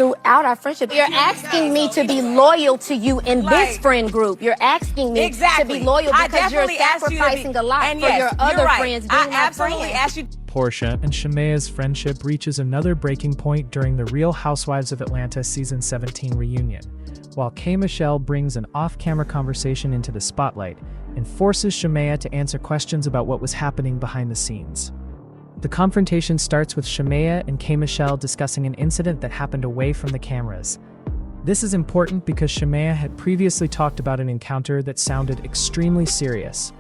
throughout our friendship. You're asking me to be loyal to you in this friend group. You're asking me to be loyal because you're sacrificing a lot for your other friends being my absolutely asked you. Porsha and Shamea's friendship reaches another breaking point during the Real Housewives of Atlanta Season 17 reunion, while K. Michelle brings an off-camera conversation into the spotlight and forces Shamea to answer questions about what was happening behind the scenes. The confrontation starts with Shamea and K. Michelle discussing an incident that happened away from the cameras. This is important because Shamea had previously talked about an encounter that sounded extremely serious,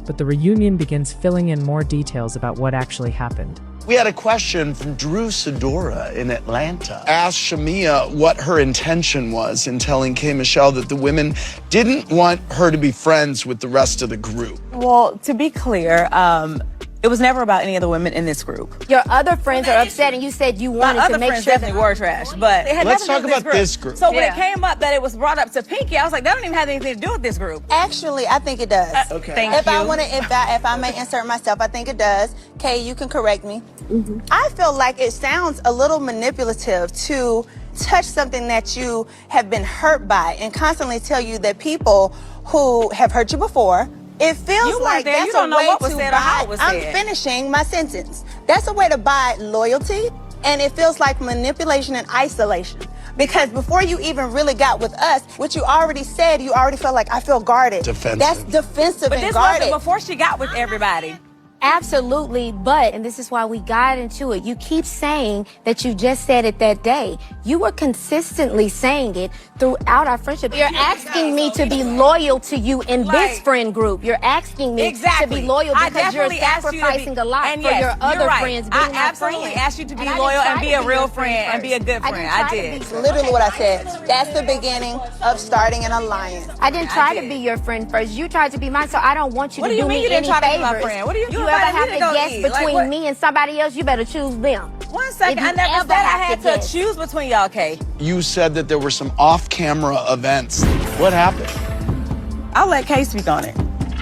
but the reunion begins filling in more details about what actually happened. We had a question from Drew Sidora in Atlanta. Asked Shamea what her intention was in telling K. Michelle that the women didn't want her to be friends with the rest of the group. Well, to be clear, it was never about any of the women in this group. Your other friends are upset, and you said you wanted to make sure that definitely were trash, but it had Let's nothing to talk do with about this group. So when it came up that it was brought up to Pinky, I was like, that don't even have anything to do with this group. Actually, I think it does. Okay. Thank you. If I may insert myself, I think it does. Kay, you can correct me. I feel like it sounds a little manipulative to touch something that you have been hurt by and constantly tell you that people who have hurt you before, it feels like that's a way to buy. I'm finishing my sentence. That's a way to buy loyalty, and it feels like manipulation and isolation. Because before you even really got with us, what you already said, you already felt like, I feel guarded. Defensive. That's defensive But and this guarded. wasn't before she got with everybody. Absolutely, but, and this is why we got into it, you keep saying that you just said it that day. You were consistently saying it throughout our friendship. You're asking me to be loyal to you in this friend group. You're asking me to be loyal because you're sacrificing a lot for your other friends being my friends. I absolutely asked you to be loyal and be a real friend and be a good friend. I did. It's literally what I said. That's the beginning of starting an alliance. I didn't try to be your friend first. You tried to be mine, so I don't want you to do me any favors. What do you You ever have to guess between me and somebody else, you better choose them. 1 second, I never said I had to choose between y'all, Kay. You said that there were some off-camera events. What happened? I'll let Kay speak on it.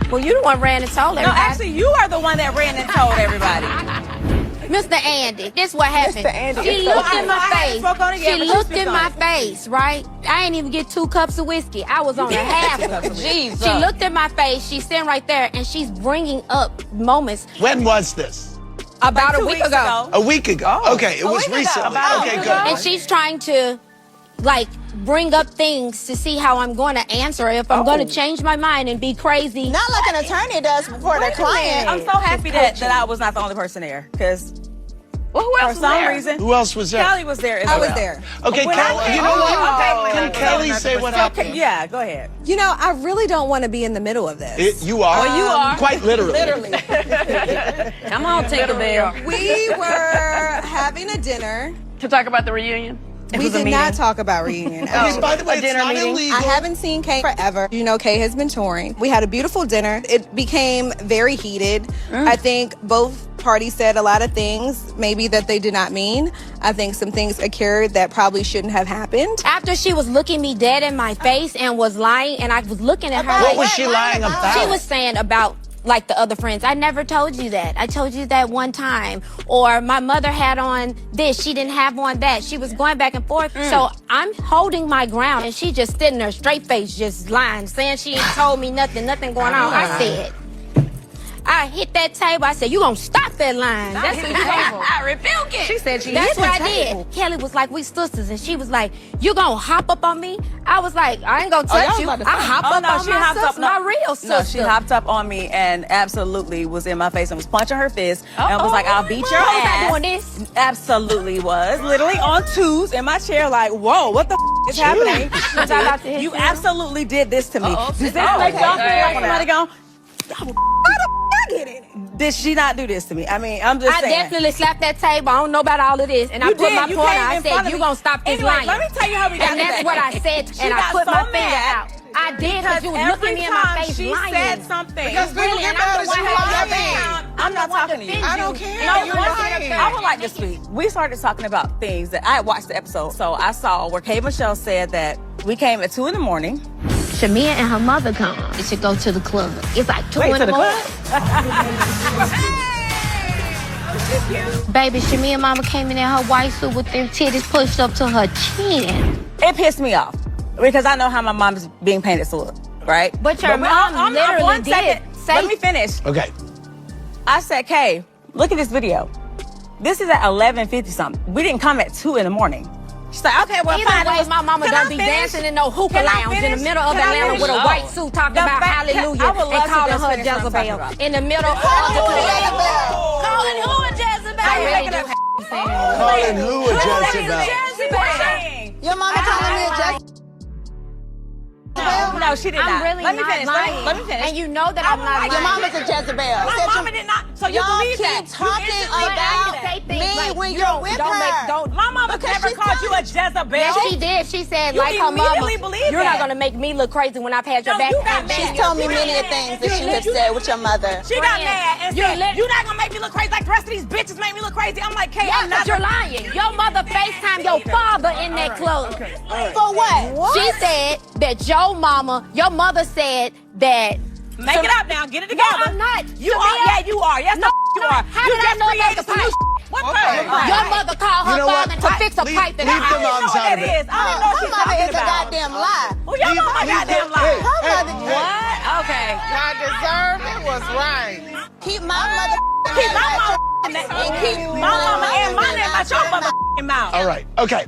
Well, you the one ran and told everybody. No, actually, you are the one that ran and told everybody. Mr. Andy, this what happened. Mr. Andy. She looked in my face. She looked in my face, right? I ain't even get 2 cups of whiskey. I was on a half. Jesus. She looked in my face. She's sitting right there, and she's bringing up moments. When was this? About a week ago. A week ago. Okay, it was recently. Okay, good. And she's trying to, like, bring up things to see how I'm going to answer if I'm going to change my mind and be crazy. Not like an attorney does before their client. I'm so happy that I was not the only person there, because who else for some reason? Who else was there? Kelly was there as well. I was there. Okay, Kelly, you know what? Can Kelly say what happened? Yeah, go ahead. You know, I really don't want to be in the middle of this. You are. Oh, you are. Quite literally. Come on, Tinkerbell. We were having a dinner. To talk about the reunion? We did not talk about reunion. Okay, by the way, it's not illegal. I haven't seen Kay forever. You know, Kay has been touring. We had a beautiful dinner. It became very heated. I think both parties said a lot of things maybe that they did not mean. I think some things occurred that probably shouldn't have happened. After she was looking me dead in my face and was lying, and I was looking at her. What was she lying about? She was saying about, like, the other friends. I never told you that. I told you that one time. Or my mother had on this. She didn't have on that. She was going back and forth. So I'm holding my ground, and she just sitting there straight face, just lying, saying she ain't told me nothing going on. I said, I hit that table. I said, you gonna stop that line. That's what you I rebuke it. She said she That's hit what the I table. did. Kelly was like, we sisters, and she was like, you gonna hop up on me? I was like, I ain't gonna touch you. I hop up on my sister, my real sister. No, she hopped up on me and absolutely was in my face and was punching her fist and was like, I'll beat your ass. Was I doing this? Absolutely was. Literally on twos in my chair, like, whoa, what the is happening? You absolutely did this to me. Does that make y'all feel like somebody gone? How the I get in it? Did she not do this to me? I mean, I'm just saying. I definitely slapped that table. I don't know about all of this. And I put my point out. I said, you gonna stop this lying. Let me tell you how we got And that's what I said. And I put my finger out. I did because you was looking me in my face she lying. said something. Because people get mad at you lying. I'm not talking to you. I don't care. No, You're lying. I would like to speak. We started talking about things that I watched the episode. So I saw where K. Michelle said that we came at 2 in the morning. Shamea and her mother come. They should go to the club. It's like 2 in the morning. Baby, Shamea mama came in her white suit with them titties pushed up to her chin. It pissed me off because I know how my mom's being painted to look, right? But your mom literally did. Let me finish. Okay. I said, Kay, look at this video. This is at 11:50 something. We didn't come at 2 in the morning. She's like, okay, well, either way, my mama don't be dancing in no hookah lounge in the middle of Atlanta with a white suit talking about hallelujah and calling her Jezebel in the middle of the calling who a Jezebel? Calling who a Jezebel? Your mama calling me a Jezebel? No, she did not. I'm really Let me not finish. lying. Let me finish. And you know that I'm not lying. Your mama's a Jezebel. My mama did not. So you believe that? Y'all keep talking about me when you're with her. My mama never called you a Jezebel. Yes, she did. She said, You like her mama, immediately believe you're that. not gonna make me look crazy when I've had your back. You got She's mad. told me many things that she has said with your mother. She got mad and said, You're you're not gonna make me look crazy like the rest of these bitches make me look crazy. I'm like, Kay, Yeah, I'm not. you're lying. Your mother FaceTimed your father in that club. For what? She said that your mother said that. Make it up now. Get it together. No, I'm not. You Shamea, are. Yeah, you are. Yes, No, you are. How You did I just know about created the some new pipe? What Okay. pipe? Your mother called her You know what? father to fix a pipe that Leave I the moms out of it. I don't know what Her she's mother talking is a about. goddamn lie. Well, your mama goddamn lie. Her mother. What? Okay. I deserve it was right. Keep my mother. Keep my mama and keep my mama and my name out your motherfucking mouth. All right. Okay.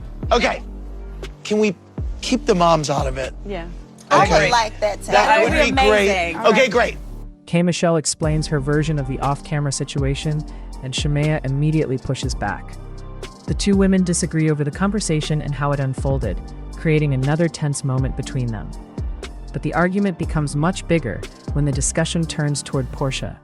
Can we keep the moms out of it? Yeah. I Okay. would like that, Tam. That would would be be great. amazing. Okay, great. K. Michelle explains her version of the off-camera situation, and Shamea immediately pushes back. The two women disagree over the conversation and how it unfolded, creating another tense moment between them. But the argument becomes much bigger when the discussion turns toward Porsha.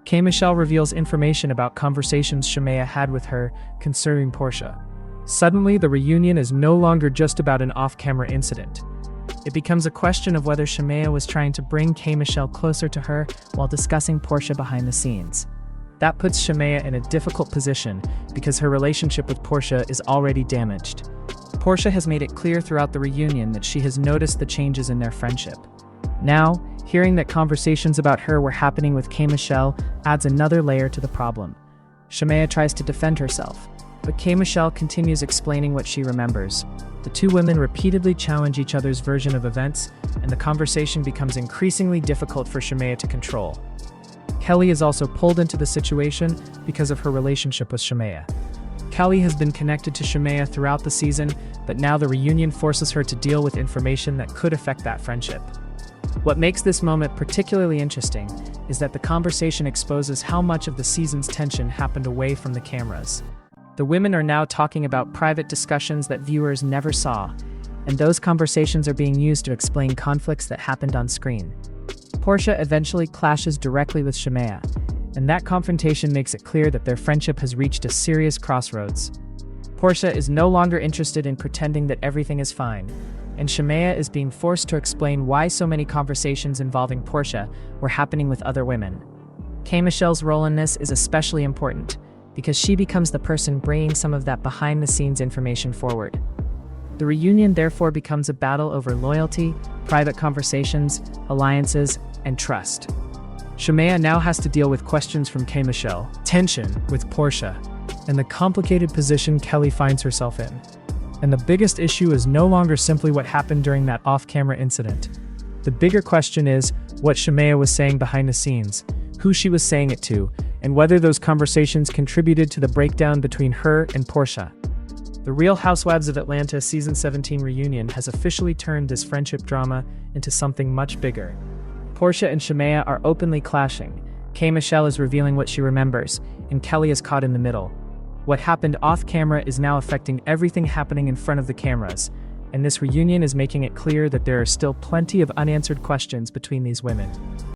K. Michelle reveals information about conversations Shamea had with her concerning Porsha. Suddenly, the reunion is no longer just about an off-camera incident. It becomes a question of whether Shamea was trying to bring K. Michelle closer to her while discussing Porsha behind the scenes. That puts Shamea in a difficult position because her relationship with Porsha is already damaged. Porsha has made it clear throughout the reunion that she has noticed the changes in their friendship. Now, hearing that conversations about her were happening with K. Michelle adds another layer to the problem. Shamea tries to defend herself, but K. Michelle continues explaining what she remembers. The two women repeatedly challenge each other's version of events, and the conversation becomes increasingly difficult for Shamea to control. Kelly is also pulled into the situation because of her relationship with Shamea. Kelly has been connected to Shamea throughout the season, but now the reunion forces her to deal with information that could affect that friendship. What makes this moment particularly interesting is that the conversation exposes how much of the season's tension happened away from the cameras. The women are now talking about private discussions that viewers never saw, and those conversations are being used to explain conflicts that happened on screen. Porsha eventually clashes directly with Shamea, and that confrontation makes it clear that their friendship has reached a serious crossroads. Porsha is no longer interested in pretending that everything is fine, and Shamea is being forced to explain why so many conversations involving Porsha were happening with other women. K. Michelle's role in this is especially important, because she becomes the person bringing some of that behind-the-scenes information forward. The reunion therefore becomes a battle over loyalty, private conversations, alliances, and trust. Shamea now has to deal with questions from K. Michelle, tension with Porsha, and the complicated position Kelly finds herself in. And the biggest issue is no longer simply what happened during that off-camera incident. The bigger question is what Shamea was saying behind the scenes, who she was saying it to, and whether those conversations contributed to the breakdown between her and Porsha. The Real Housewives of Atlanta Season 17 reunion has officially turned this friendship drama into something much bigger. Porsha and Shamea are openly clashing. K. Michelle is revealing what she remembers, and Kelly is caught in the middle. What happened off-camera is now affecting everything happening in front of the cameras, and this reunion is making it clear that there are still plenty of unanswered questions between these women.